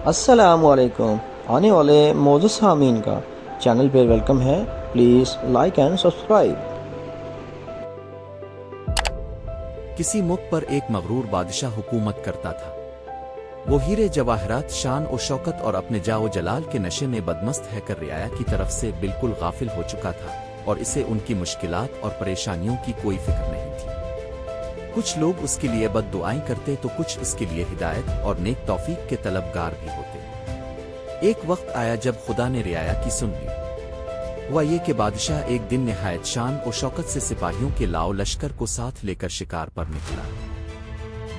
السلام علیکم. آنے والے موضوع سامعین کا چینل پہ ویلکم ہے. Please like and subscribe. کسی ملک پر ایک مغرور بادشاہ حکومت کرتا تھا. وہ ہیرے جواہرات، شان و شوکت اور اپنے جاہ و جلال کے نشے میں بدمست ہے کر رعایا کی طرف سے بالکل غافل ہو چکا تھا، اور اسے ان کی مشکلات اور پریشانیوں کی کوئی فکر نہیں تھی. کچھ لوگ اس کے لیے بد دعائیں کرتے تو کچھ اس کے لیے ہدایت اور نیک توفیق کے طلبگار بھی ہوتے. ایک وقت آیا جب خدا نے رعایا کی سن لی. ہوا یہ کہ بادشاہ ایک دن نہایت شان و شوکت سے سپاہیوں کے لاؤ لشکر کو ساتھ لے کر شکار پر نکلا.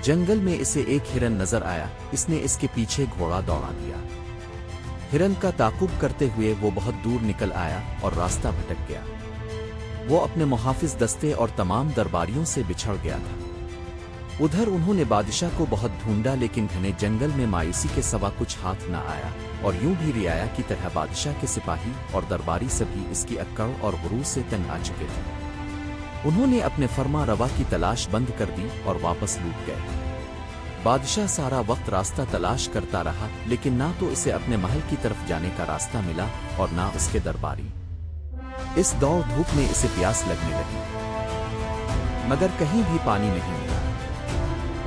جنگل میں اسے ایک ہرن نظر آیا. اس نے اس کے پیچھے گھوڑا دوڑا دیا. ہرن کا تعاقب کرتے ہوئے وہ بہت دور نکل آیا اور راستہ بھٹک گیا. وہ اپنے محافظ دستے اور تمام درباریوں سے بچھڑ گیا تھا. ادھر انہوں نے بادشاہ کو بہت ڈھونڈا، لیکن گھنے جنگل میں مایوسی کے سوا کچھ ہاتھ نہ آیا، اور یوں بھی رعایا کی طرح بادشاہ کے سپاہی اور درباری سبھی اس کی اکڑ اور غرور سے تنگ آ چکے تھے. انہوں نے اپنے فرما روا کی تلاش بند کر دی اور واپس لوٹ گئے. بادشاہ سارا وقت راستہ تلاش کرتا رہا، لیکن نہ تو اسے اپنے محل کی طرف جانے کا راستہ ملا اور نہ اس کے درباری. اس دوڑ دھوپ میں اسے پیاس لگنے لگی، مگر کہیں بھی پانی نہیں ملا.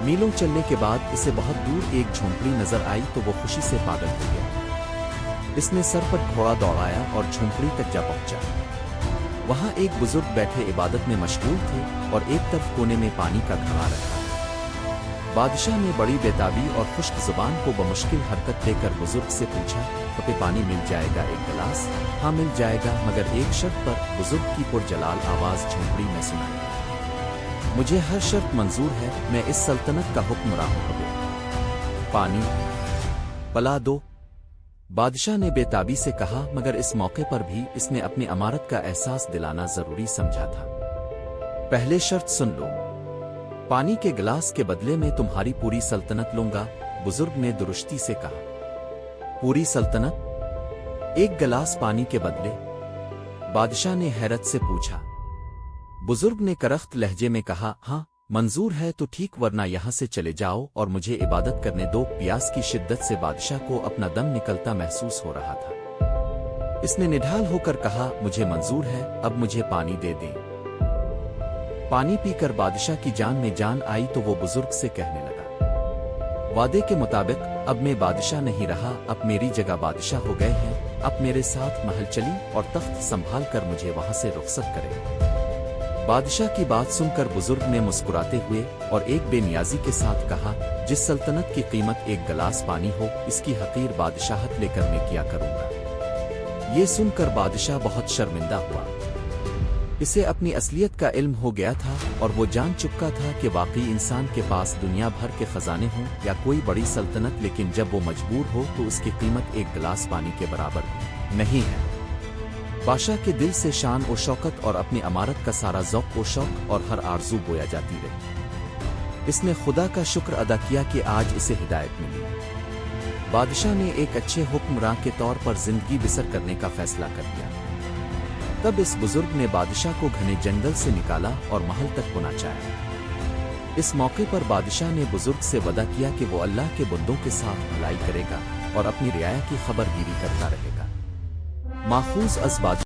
میلوں چلنے کے بعد اسے بہت دور ایک جھونپڑی نظر آئی تو وہ خوشی سے پاگل ہو گیا. اس نے سر پر گھوڑا دوڑایا اور جھونپڑی تک جا پہنچا. وہاں ایک بزرگ بیٹھے عبادت میں مشغول تھے اور ایک طرف کونے میں پانی کا گھڑا رکھا تھا. بادشاہ نے بڑی بیتابی اور خشک زبان کو بمشکل حرکت دے کر بزرگ سے پوچھا، پہ پانی مل جائے گا ایک گلاس؟ ہاں مل جائے گا، مگر ایک شرط پر. بزرگ کی پرجلال آواز جھونپڑی میں سنائی. مجھے ہر شرط منظور ہے، میں اس سلطنت کا حکمراں ہوں. پانی پلا دو. بادشاہ نے بیتابی سے کہا، مگر اس موقع پر بھی اس نے اپنی امارت کا احساس دلانا ضروری سمجھا تھا. پہلے شرط سن لو، پانی کے گلاس کے بدلے میں تمہاری پوری سلطنت لوں گا. بزرگ نے درشتی سے کہا. پوری سلطنت؟ ایک گلاس پانی کے بدلے؟ بادشاہ نے حیرت سے پوچھا. بزرگ نے کرخت لہجے میں کہا، ہاں منظور ہے تو ٹھیک، ورنہ یہاں سے چلے جاؤ اور مجھے عبادت کرنے دو. پیاس کی شدت سے بادشاہ کو اپنا دم نکلتا محسوس ہو رہا تھا. اس نے نڈھال ہو کر کہا، مجھے منظور ہے، اب مجھے پانی دے دیں. پانی پی کر بادشاہ کی جان میں جان آئی تو وہ بزرگ سے کہنے لگا، وعدے کے مطابق اب میں بادشاہ نہیں رہا، اب میری جگہ بادشاہ ہو گئے ہیں. اب میرے ساتھ محل چلی اور تخت سنبھال کر مجھے وہاں سے رخصت کرے. بادشاہ کی بات سن کر بزرگ نے مسکراتے ہوئے اور ایک بے نیازی کے ساتھ کہا، جس سلطنت کی قیمت ایک گلاس پانی ہو، اس کی حقیر بادشاہت لے کر میں کیا کروں گا. یہ سن کر بادشاہ بہت شرمندہ ہوا. اسے اپنی اصلیت کا علم ہو گیا تھا اور وہ جان چکا تھا کہ واقعی انسان کے پاس دنیا بھر کے خزانے ہوں یا کوئی بڑی سلطنت، لیکن جب وہ مجبور ہو تو اس کی قیمت ایک گلاس پانی کے برابر نہیں ہے. بادشاہ کے دل سے شان و شوکت اور اپنی امارت کا سارا ذوق و شوق اور ہر آرزو بویا جاتی رہی. اس نے خدا کا شکر ادا کیا کہ آج اسے ہدایت ملی. بادشاہ نے ایک اچھے حکمراں کے طور پر زندگی بسر کرنے کا فیصلہ کر لیا. تب اس بزرگ نے بادشاہ کو گھنے جنگل سے نکالا اور محل تک پہنچایا. اس موقع پر بادشاہ نے بزرگ سے وعدہ کیا کہ وہ اللہ کے بندوں کے ساتھ بھلائی کرے گا اور اپنی رعایا کی خبر گیری کرتا رہے گا. ماخوذ از